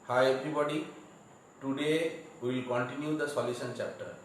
Hi everybody, today we will continue the solution chapter.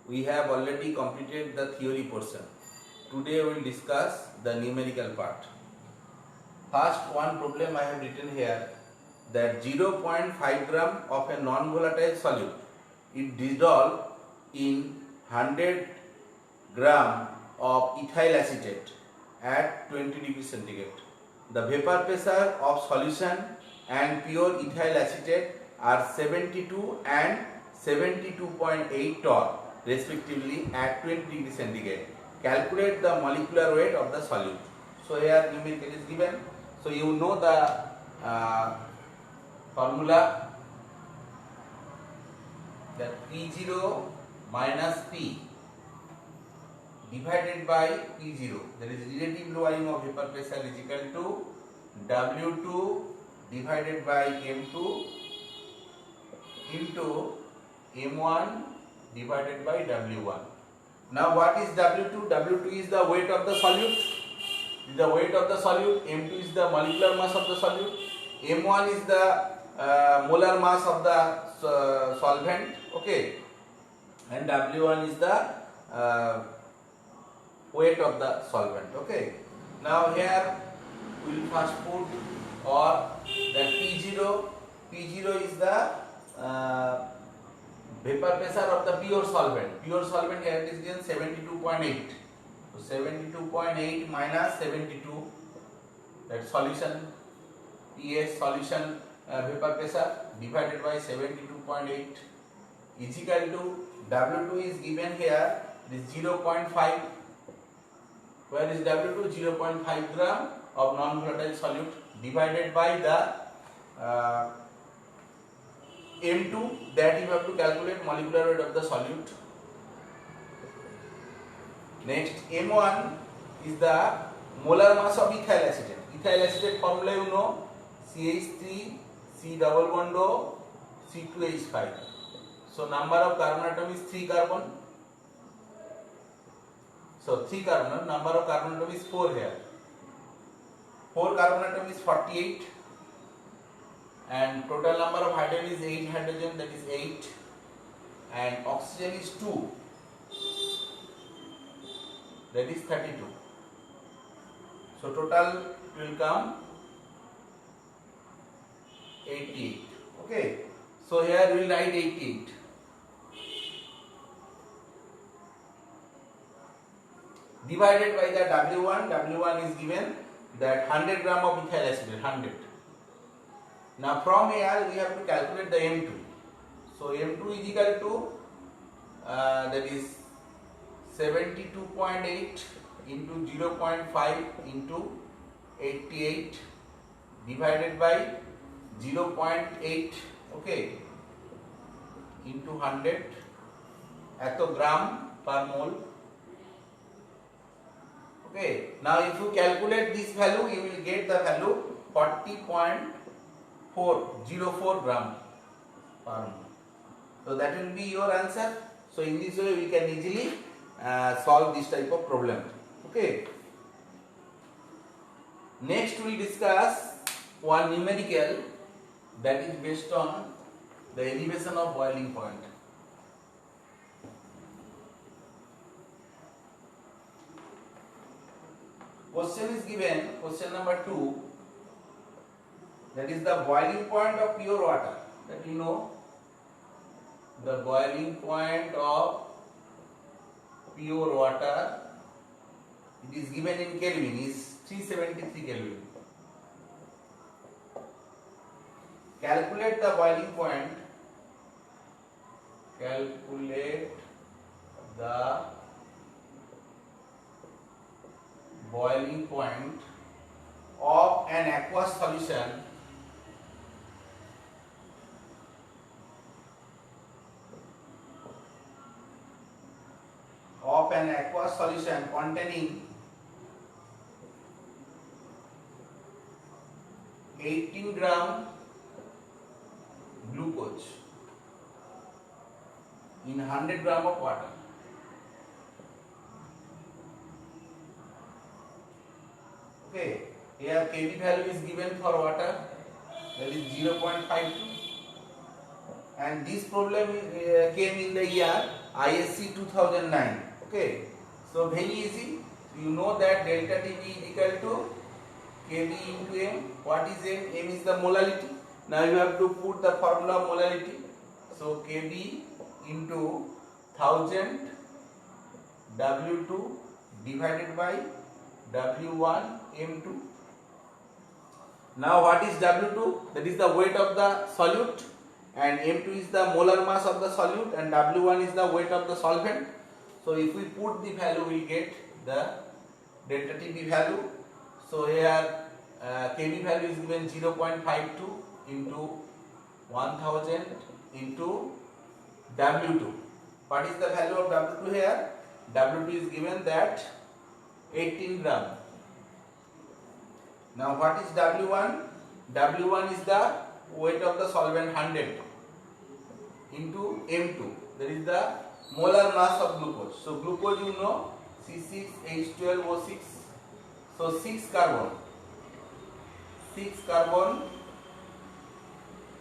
We have already completed the theory portion. Today we will discuss the numerical part. First one problem I have written here, that 0.5 gram of a non-volatile solute is dissolved in 100 gram of ethyl acetate at 20 degrees centigrade. The vapor pressure of solution and pure ethyl acetate are 72 and 72.8 torr respectively at 20 degrees centigrade. Calculate the molecular weight of the solute. So here numerical is given. So you know the formula, that P0 minus P divided by P0, that is relative lowering of vapor pressure, is equal to W2 divided by M2 into M1 divided by W1. Now what is W2? W2 is the weight of the solute. The weight of the solute. M2 is the molecular mass of the solute. M1 is the molar mass of the solvent. Okay, and W1 is the weight of the solvent. Okay, now here we will first put or that P0 is the vapor pressure of the pure solvent. Pure solvent here it is given 72.8. So 72.8 minus 72, that solution PS solution vapor pressure divided by 72.8 is equal to W2 is given here, it is 0.5. Where is W2? 0.5 gram of non-volatile solute divided by the M2, that you have to calculate molecular weight of the solute. Next, M1 is the molar mass of ethyl acetate. Ethyl acetate formula you know, CH3, C double bond O, C2H5. So number of carbon atom is 3 carbon. So 3 carbon, number of carbon atom is 4 here. 4 carbon atom is 48, and total number of hydrogen is 8 hydrogen, that is 8, and oxygen is 2, that is 32. So total will come 88. Okay, so here we will write 88. Divided by the W1 is given that 100 gram of ethyl acetate, 100. Now from here we have to calculate the M2. So M2 is equal to that is 72.8 into 0.5 into 88 divided by 0.8, okay, into 100 gram per mole. Okay, now if you calculate this value, you will get the value 40.404 gram per mole. So that will be your answer. So in this way we can easily solve this type of problem. Okay. Next we will discuss one numerical that is based on the elevation of boiling point. Question is given, question number 2, that is the boiling point of pure water. That you know, the boiling point of pure water, it is given in Kelvin, is 373 Kelvin. Calculate the boiling point. Calculate the boiling point of an aqueous solution containing 18 gram glucose in 100 gram of water. Okay, here Kv value is given for water, that is 0.52. and this problem came in the year ISC 2009. Okay, so very easy. You know that delta Tb is equal to Kb into m. What is m? M is the molality. Now you have to put the formula of molality. So Kb into 1000 W2 divided by W1 M2. Now what is W2? That is the weight of the solute, and M2 is the molar mass of the solute, and W1 is the weight of the solvent. So if we put the value, we get the delta Tb value. So here Kb value is given 0.52 into 1000 into W2. What is the value of W2 here? W2 is given that 18 gram. Now what is W1? W1 is the weight of the solvent 100 into M2. That is the molar mass of glucose. So glucose, you know, C6H12O6. So 6 carbon,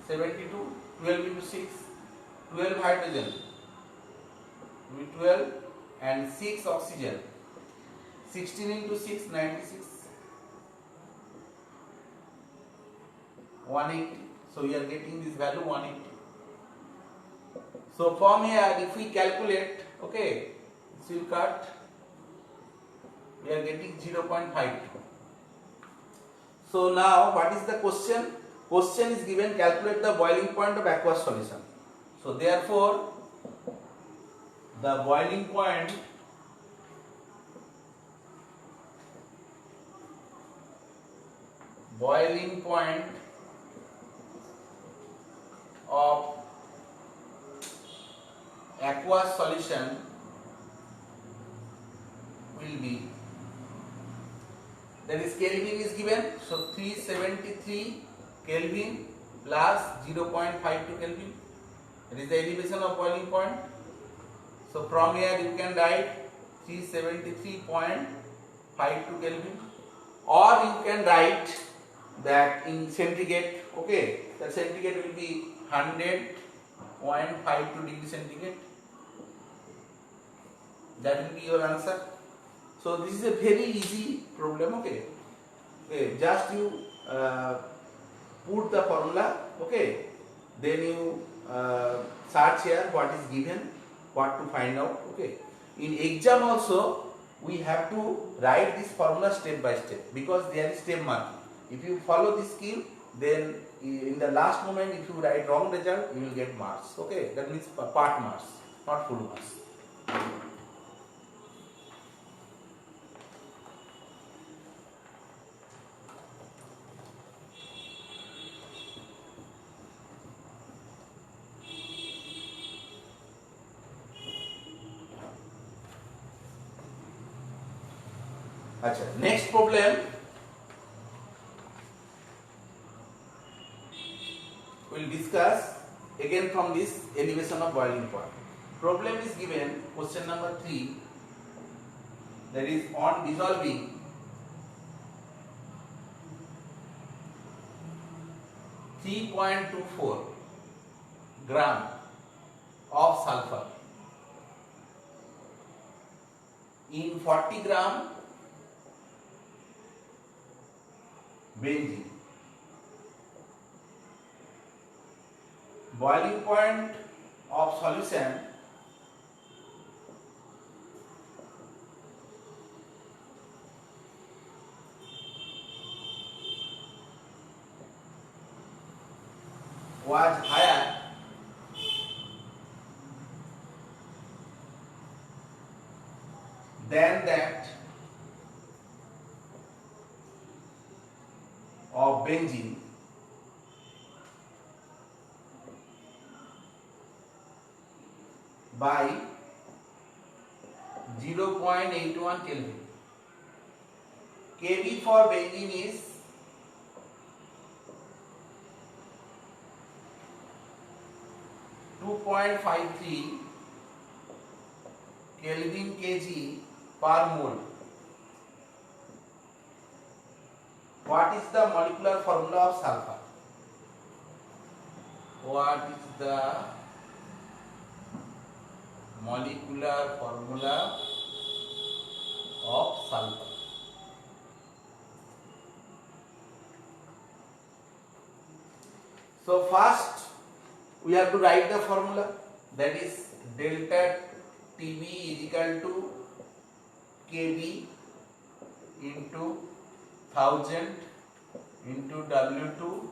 72, 12 into 6, 12 hydrogen, 12, and 6 oxygen, 16 into 6, 96, 180. So we are getting this value 180. So from here, if we calculate, okay, this will cut, we are getting 0.52. So now what is the question? Question is given, calculate the boiling point of aqueous solution. So therefore, the boiling point of aqueous solution will be, that is Kelvin is given, so 373 Kelvin plus 0.52 Kelvin, that is the elevation of boiling point. So from here you can write 373.52 Kelvin, or you can write that in centigrade. Okay, the centigrade will be 100.52 degree centigrade. That will be your answer. So this is a very easy problem. Okay, just you put the formula. Okay, then you search here what is given, what to find out. Okay, in exam also we have to write this formula step by step, because there is step marking. If you follow this scheme, then in the last moment if you write wrong result, you will get marks. Okay, that means part marks, not full marks. Achha, next problem we will discuss again from this elevation of boiling point. Problem is given, question number 3, that is on dissolving 3.24 gram of sulfur in 40 gram benzene. Boiling point of solution was higher than that of benzene by 0.81 Kelvin. Kb for benzene is 2.53 Kelvin kg per mole. What is the molecular formula of sulfur? what is the molecular formula of sulfur? So first we have to write the formula, that is delta Tb is equal to Kb into 1000 into W2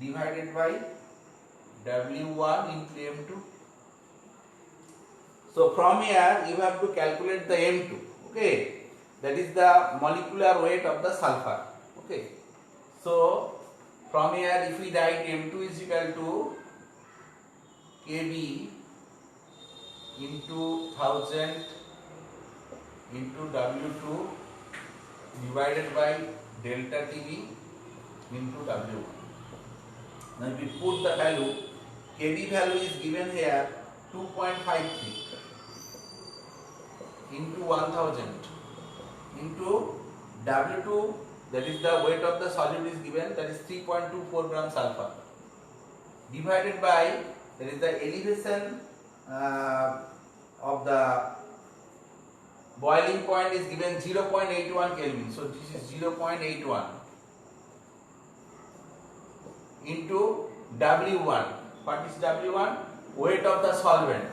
divided by W1 into M2. So from here you have to calculate the M2, okay, that is the molecular weight of the sulfur, okay. So from here if we write M2 is equal to Kb into 1000 into W2 divided by delta Tb into W1. Now if we put the value, Kb value is given here 2.53 into 1000 into W2, that is the weight of the solid is given, that is 3.24 gram sulfur, divided by, that is the elevation of the boiling point is given 0.81 Kelvin. So this is 0.81 into W1. What is W1? Weight of the solvent.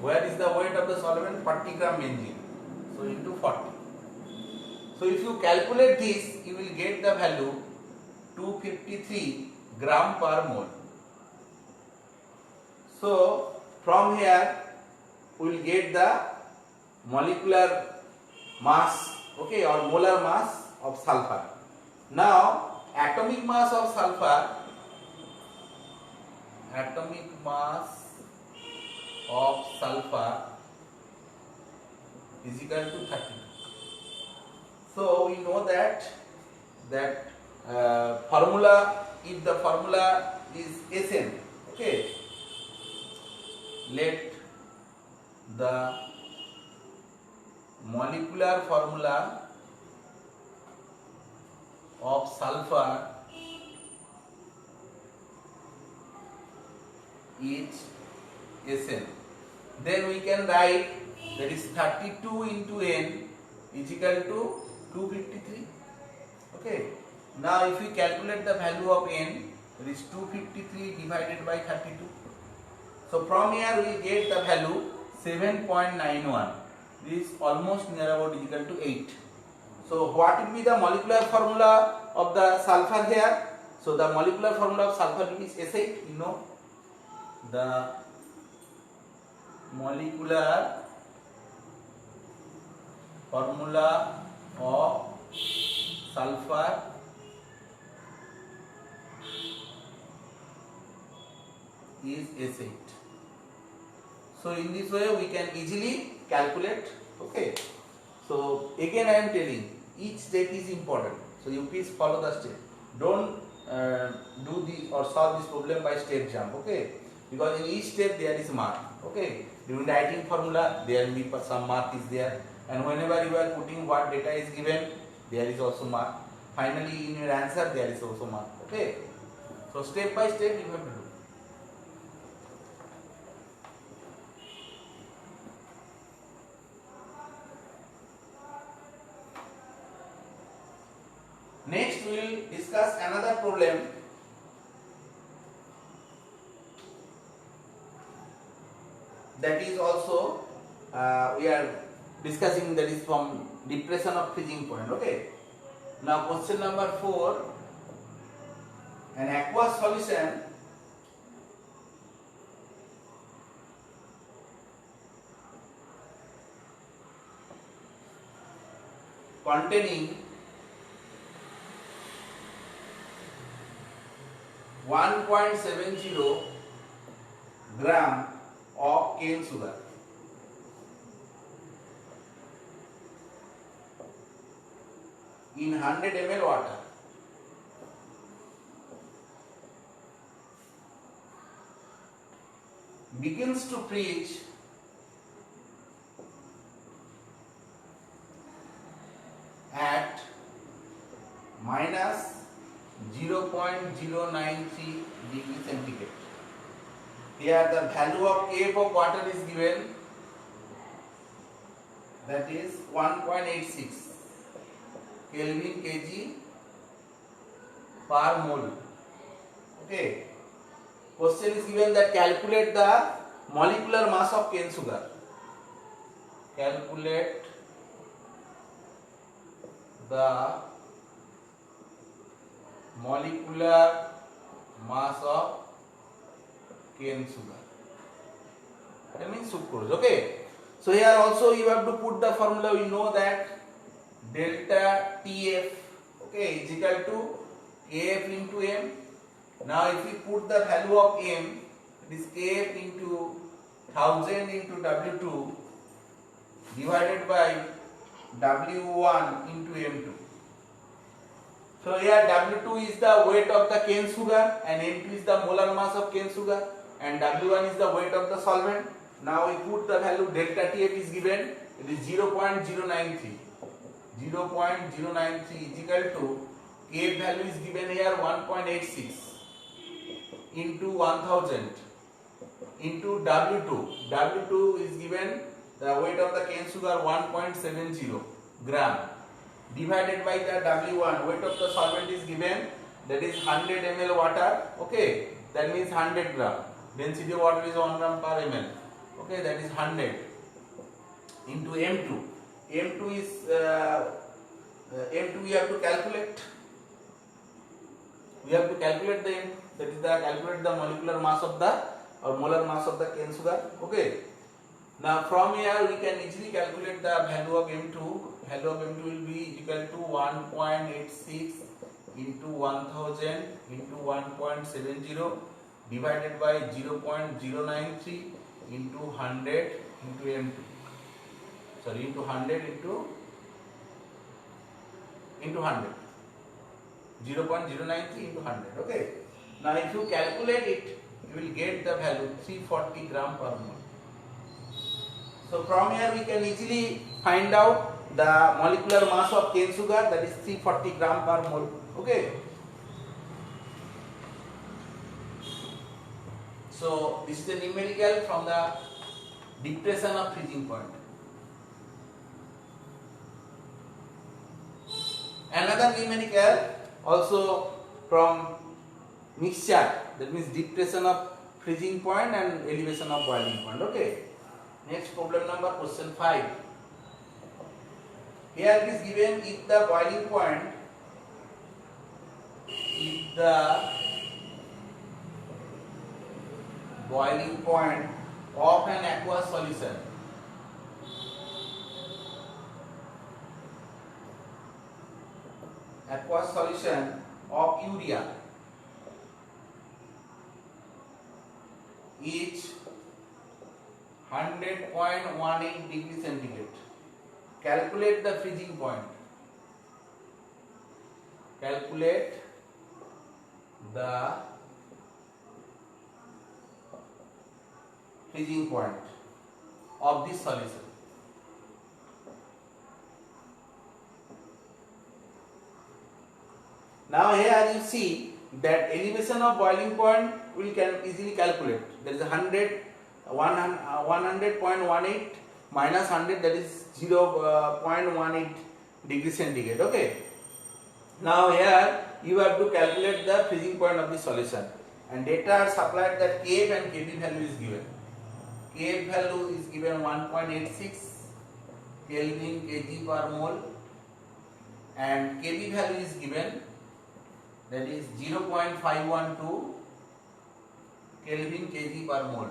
Where is the weight of the solvent? 40 gram benzene. So into 40. So if you calculate this, you will get the value 253 gram per mole. So from here we will get the molecular mass, okay, or molar mass of sulfur. Now atomic mass of sulfur, is equal to 32. So we know that formula, if the formula is Sn, okay, let the molecular formula of sulfur is Sn. Then we can write, that is 32 into N is equal to 253. Okay. Now if we calculate the value of N, that is 253 divided by 32. So from here we get the value 7.91. This is almost near about is equal to 8. So what will be the molecular formula of the sulfur here? So the molecular formula of sulfur is S8, you know. The molecular formula of sulfur is S8. So in this way we can easily calculate, okay. So again I am telling, each step is important. So you please follow the step. Don't do this or solve this problem by step jump, okay. Because in each step there is mark, okay. During writing formula there will be some mark is there, and whenever you are putting what data is given, there is also mark. Finally in your answer there is also mark, okay. So step by step you have to do. Next we will discuss another problem. That is also we are discussing, that is from depression of freezing point, okay. Now question number 4, an aqueous solution containing 1.70 gram of cane sugar in 100 ml water begins to freeze at minus 0.09 0.093 degree centigrade. Here the value of K of water is given, that is 1.86 Kelvin kg per mole. Okay. Question is given that calculate the molecular mass of cane sugar. Calculate the molecular mass of cane sugar. That means sucrose. Okay. So here also you have to put the formula. We know that delta TF, okay, is equal to Kf into m. Now if we put the value of m, it is Kf into 1000 into W2 divided by W1 into M2. So here W2 is the weight of the cane sugar and M2 is the molar mass of cane sugar and W1 is the weight of the solvent. Now we put the value delta TF is given, it is 0.093. 0.093 is equal to K value is given here 1.86 into 1000 into W2. W2 is given the weight of the cane sugar 1.70 gram divided by the W1, weight of the solvent is given, that is 100 ml water. Okay, that means 100 gram. Density of water is 1 gram per ml. Okay, that is 100 into M2. M2 is M2 we have to calculate. We have to calculate the M, that is the calculate the molecular mass of the or molar mass of the cane sugar. Okay. Now from here we can easily calculate the value of M2. Value of M2 will be equal to 1.86 into 1000 into 1.70 divided by 0.093 into 100 into M2. Sorry, into 100 into 100. 0.093 into 100. Okay. Now if you calculate it, you will get the value 340 gram per mole. So from here we can easily find out the molecular mass of cane sugar, that is 340 gram per mole. Okay. So this is the numerical from the depression of freezing point. Another numerical also from mixture, that means depression of freezing point and elevation of boiling point. Okay. Next problem number question 5. Here it is given if the boiling point, of an aqueous solution of urea is 100.18 degree centigrade. Calculate the freezing point. Calculate the freezing point of this solution. Now here you see that elevation of boiling point we can easily calculate. There is 100.18 minus 100, that is 0.18 degree centigrade. Okay. Now here you have to calculate the freezing point of the solution, and data are supplied that Kf and Kb value is given. Kf value is given 1.86 Kelvin kg per mole and Kb value is given, that is 0.512 Kelvin kg per mole.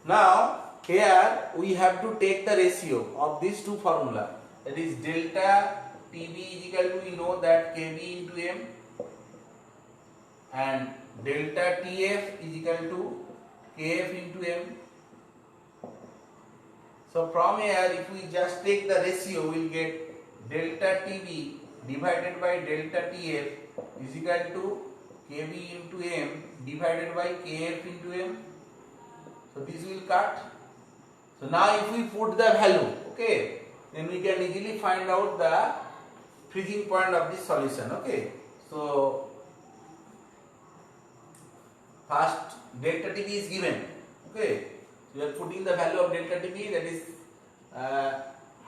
Now here we have to take the ratio of these two formula, that is delta Tb is equal to, we know that Kb into m, and delta Tf is equal to Kf into m. So from here if we just take the ratio, we will get delta Tb divided by delta Tf is equal to Kb into m divided by Kf into m. So this will cut. So now if we put the value, okay, then we can easily find out the freezing point of this solution. Okay, so first delta TB is given. Okay, so you are putting the value of delta TB, that is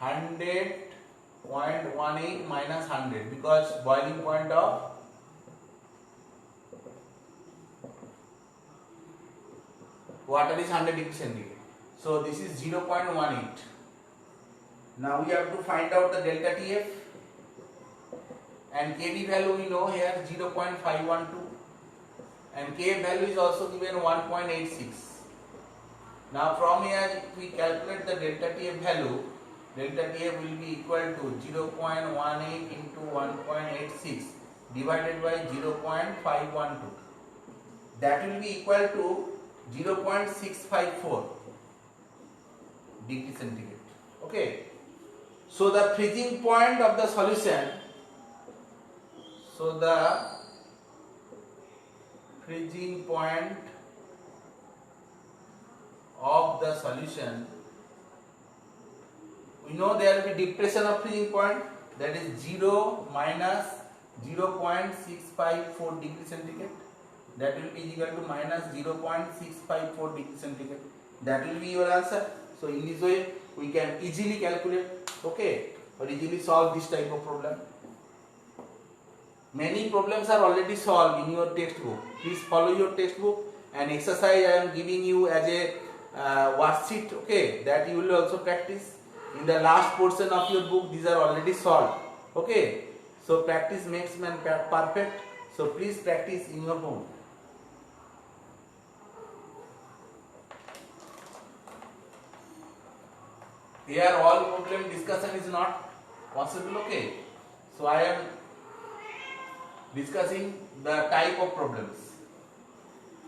100.18 minus 100, because boiling point of water is 100 degree centigrade. So this is 0.18. Now we have to find out the delta TF, and KB value we know here 0.512, and K value is also given 1.86. Now from here if we calculate the delta TF value, delta TF will be equal to 0.18 into 1.86 divided by 0.512. That will be equal to 0.654 degree centigrade. Okay. So the freezing point of the solution, freezing point of the solution, we know there will be depression of freezing point, that is 0 minus 0.654 degree centigrade, that will be equal to minus 0.654 degree centigrade. That will be your answer. So in this way we can easily calculate, okay, or easily solve this type of problem. Many problems are already solved in your textbook. Please follow your textbook, and exercise I am giving you as a worksheet, okay, that you will also practice. In the last portion of your book these are already solved, okay. So practice makes man perfect. So please practice in your home. Here all problem discussion is not possible, okay. So I am discussing the type of problems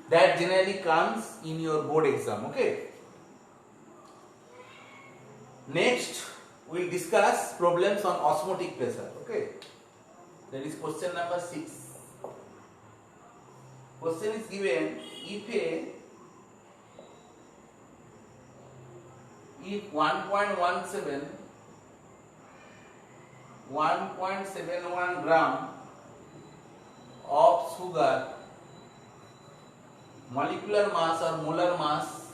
that generally comes in your board exam, okay. Next we will discuss problems on osmotic pressure, okay. That is question number 6. Question is given, if 1.71 gram of sugar, molecular mass or molar mass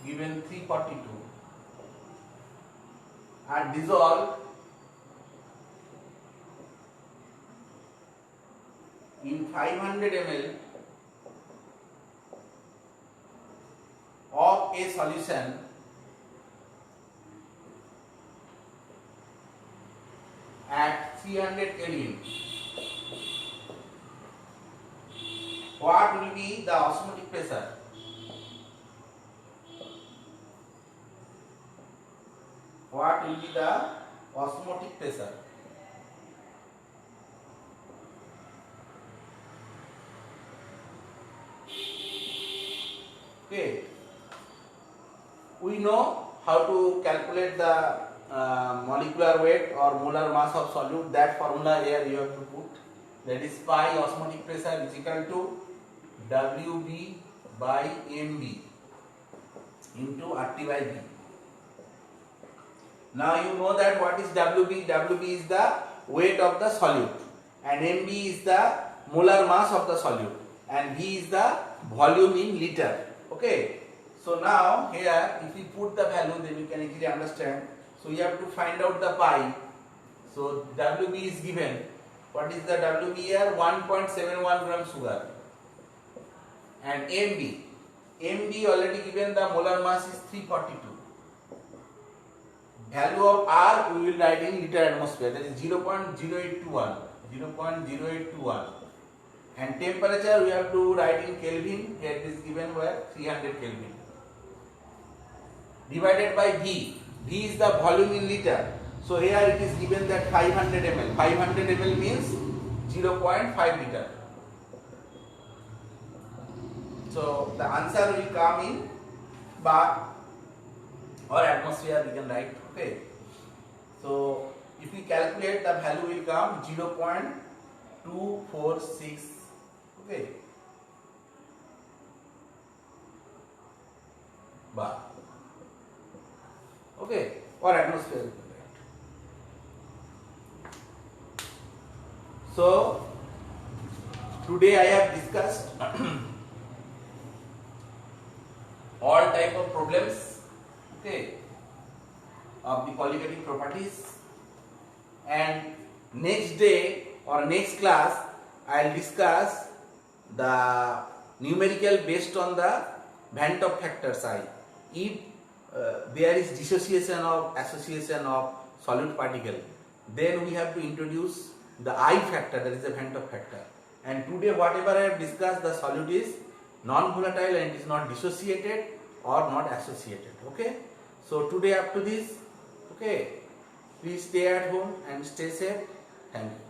given 342, are dissolved in 500 ml of a solution at 300 Kelvin, what will be the osmotic pressure? What will be the osmotic pressure? Okay, we know how to calculate the molecular weight or molar mass of solute. That formula here you have to put, that is pi osmotic pressure is equal to WB by MB into RT by V. Now you know that what is WB? WB is the weight of the solute, and MB is the molar mass of the solute, and V is the volume in liter. Okay, so now here if we put the value, then you can easily understand. So you have to find out the pi. So WB is given. What is the WB here? 1.71 gram sugar. And MB already given, the molar mass is 342. Value of R we will write in liter atmosphere, that is 0.0821. And temperature we have to write in Kelvin, here it is given where 300 Kelvin. Divided by V. V is the volume in liter. So here it is given that 500 ml. 500 ml means 0.5 liter. So the answer will come in bar or atmosphere, we can write, okay. So if we calculate, the value will come 0.246, okay, bar, okay, or atmosphere. So today I have discussed all type of problems, okay, of the qualitative properties, and next day or next class I will discuss the numerical based on the Van 't Hoff factor psi. If there is dissociation of association of solute particle, then we have to introduce the I factor, that is the Van 't Hoff factor. And today whatever I have discussed, the solute is non-volatile and it is not dissociated or not associated. Okay. So today up to this, okay, please stay at home and stay safe. Thank you.